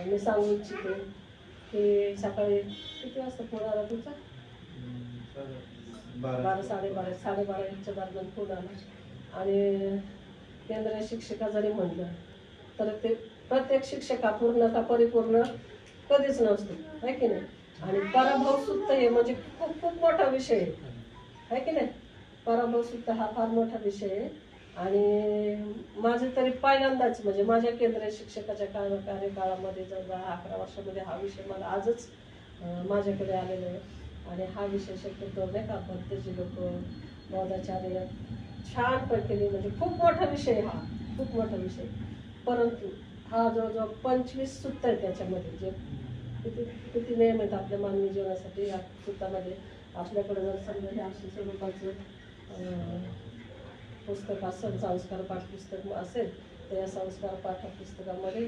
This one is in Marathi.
मी सांगू इच्छिते की सकाळी किती वाजता फोन आला तुमचा? 12 साडेबाराच्या दरम्यान फोन आला. आणि केंद्रीय शिक्षिका जरी म्हणलं तर ते प्रत्येक शिक्षका पूर्ण का परिपूर्ण कधीच नसतो, आहे की नाही. आणि पराभव सुद्धा हे म्हणजे खूप खूप मोठा विषय आहे की नाही. पराभव सुद्धा हा फार मोठा विषय आहे. आणि माझे तरी पहिल्यांदाच म्हणजे माझ्या केंद्रीय शिक्षकाच्या कार्यकाळामध्ये 10-11 वर्षामध्ये हा विषय मला आजच माझ्याकडे आलेला आहे. आणि हा विषय शक्यतो नाही का भक्तजी लोक मौदाचार्य छानपैकी म्हणजे खूप मोठा विषय, हा खूप मोठा विषय. परंतु हा जवळजवळ 25 सूत्र आहे त्याच्यामध्ये, जे किती किती नियम आहेत आपल्या मानवी जीवनासाठी. या सूत्रामध्ये आपल्याकडे जर समजा हे अशा स्वरूपाचं पुस्तक असेल, संस्कार पाठ पुस्तक असेल, तर या संस्कार पाठ पुस्तकामध्ये